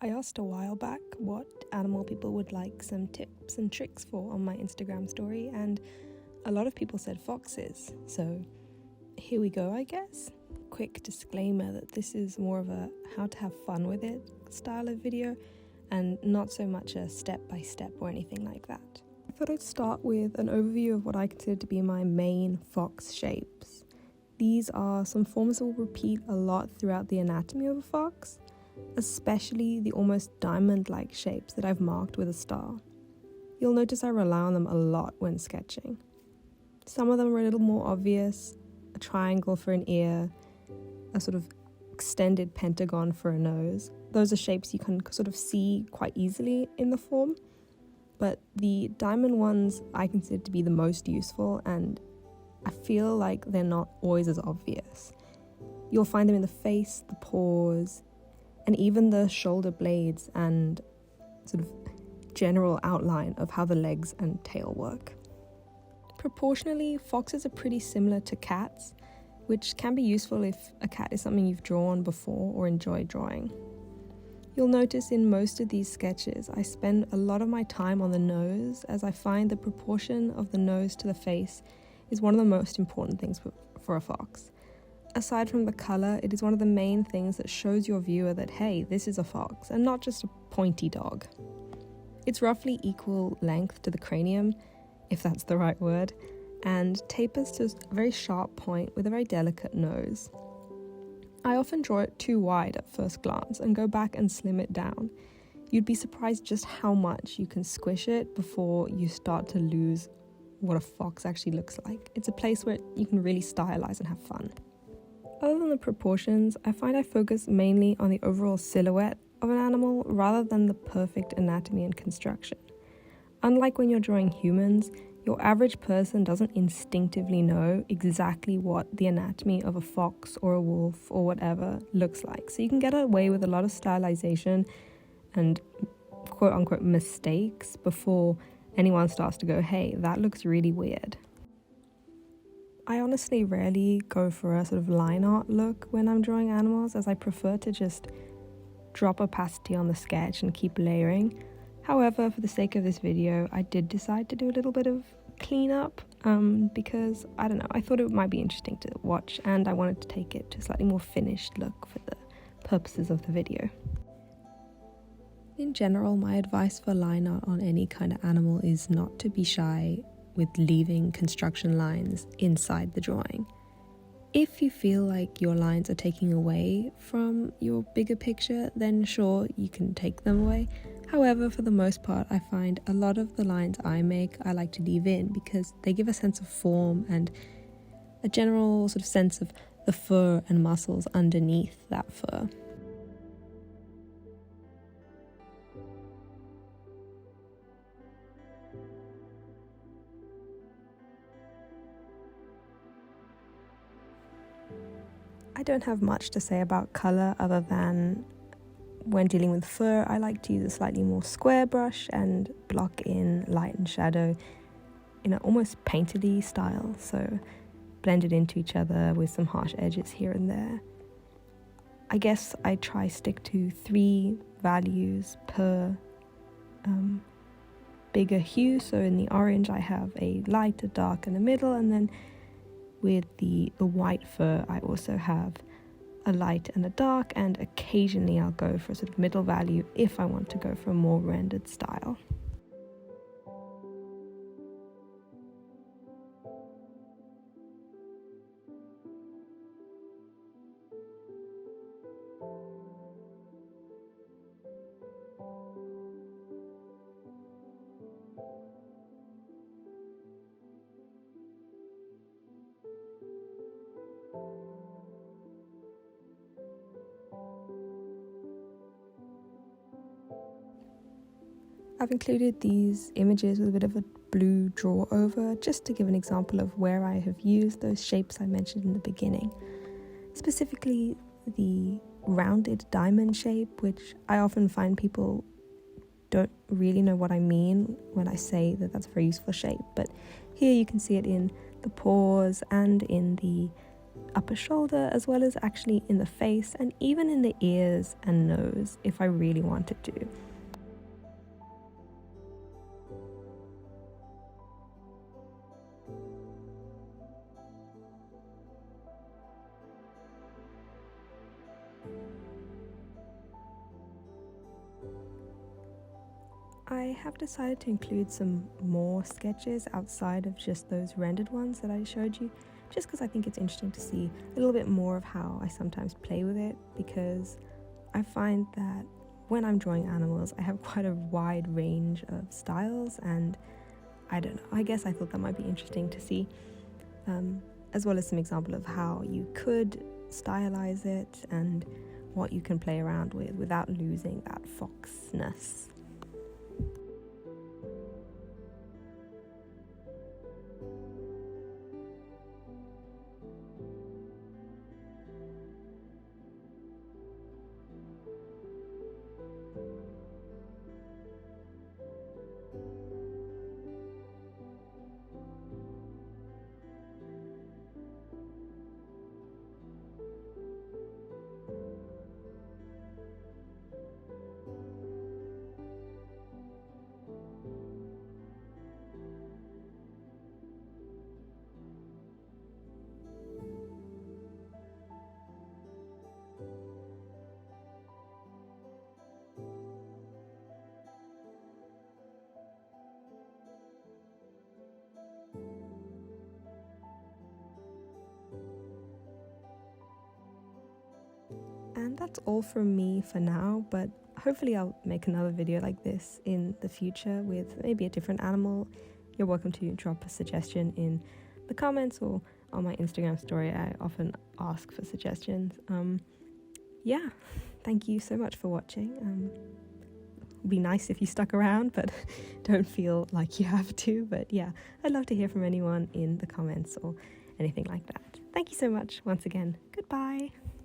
I asked a while back what animal people would like some tips and tricks for on my Instagram story, and a lot of people said foxes. So here we go, I guess. Quick disclaimer that this is more of a how to have fun with it style of video and not so much a step-by-step or anything like that. I thought I'd start with an overview of what I consider to be my main fox shapes. These are some forms that will repeat a lot throughout the anatomy of a fox, especially the almost diamond-like shapes that I've marked with a star. You'll notice I rely on them a lot when sketching. Some of them are a little more obvious, a triangle for an ear, a sort of extended pentagon for a nose. Those are shapes you can sort of see quite easily in the form, but the diamond ones I consider to be the most useful, and I feel like they're not always as obvious. You'll find them in the face, the paws, and even the shoulder blades and sort of general outline of how the legs and tail work. Proportionally, foxes are pretty similar to cats, which can be useful if a cat is something you've drawn before or enjoy drawing. You'll notice in most of these sketches, I spend a lot of my time on the nose, as I find the proportion of the nose to the face is one of the most important things for a fox. Aside from the colour, it is one of the main things that shows your viewer that, hey, this is a fox and not just a pointy dog. It's roughly equal length to the cranium, if that's the right word, and tapers to a very sharp point with a very delicate nose. I often draw it too wide at first glance and go back and slim it down. You'd be surprised just how much you can squish it before you start to lose what a fox actually looks like. It's a place where you can really stylize and have fun. Other than the proportions, I find I focus mainly on the overall silhouette of an animal rather than the perfect anatomy and construction. Unlike when you're drawing humans, your average person doesn't instinctively know exactly what the anatomy of a fox or a wolf or whatever looks like. So you can get away with a lot of stylization and quote-unquote mistakes before anyone starts to go, hey, that looks really weird. I honestly rarely go for a sort of line art look when I'm drawing animals, as I prefer to just drop opacity on the sketch and keep layering. However, for the sake of this video, I did decide to do a little bit of cleanup because, I don't know, I thought it might be interesting to watch, and I wanted to take it to a slightly more finished look for the purposes of the video. In general, my advice for line art on any kind of animal is not to be shy with leaving construction lines inside the drawing. If you feel like your lines are taking away from your bigger picture, then sure, you can take them away. However, for the most part, I find a lot of the lines I make, I like to leave in because they give a sense of form and a general sort of sense of the fur and muscles underneath that fur. I don't have much to say about colour other than when dealing with fur, I like to use a slightly more square brush and block in light and shadow in an almost painted-y style, so blend it into each other with some harsh edges here and there. I guess I try stick to 3 values per bigger hue, so in the orange I have a light, a dark, and a middle, and then with the white fur I also have a light and a dark, and occasionally I'll go for a sort of middle value if I want to go for a more rendered style. I've included these images with a bit of a blue draw over just to give an example of where I have used those shapes I mentioned in the beginning. Specifically the rounded diamond shape, which I often find people don't really know what I mean when I say that that's a very useful shape, but here you can see it in the paws and in the upper shoulder, as well as actually in the face and even in the ears and nose if I really wanted to. I have decided to include some more sketches outside of just those rendered ones that I showed you, just because I think it's interesting to see a little bit more of how I sometimes play with it, because I find that when I'm drawing animals, I have quite a wide range of styles, and I don't know, I guess I thought that might be interesting to see, as well as some example of how you could stylize it and what you can play around with without losing that foxness. And that's all from me for now, but hopefully I'll make another video like this in the future with maybe a different animal. You're welcome to drop a suggestion in the comments or on my Instagram story. I often ask for suggestions. Yeah, thank you so much for watching. It'd be nice if you stuck around, but don't feel like you have to. But yeah, I'd love to hear from anyone in the comments or anything like that. Thank you so much once again. Goodbye.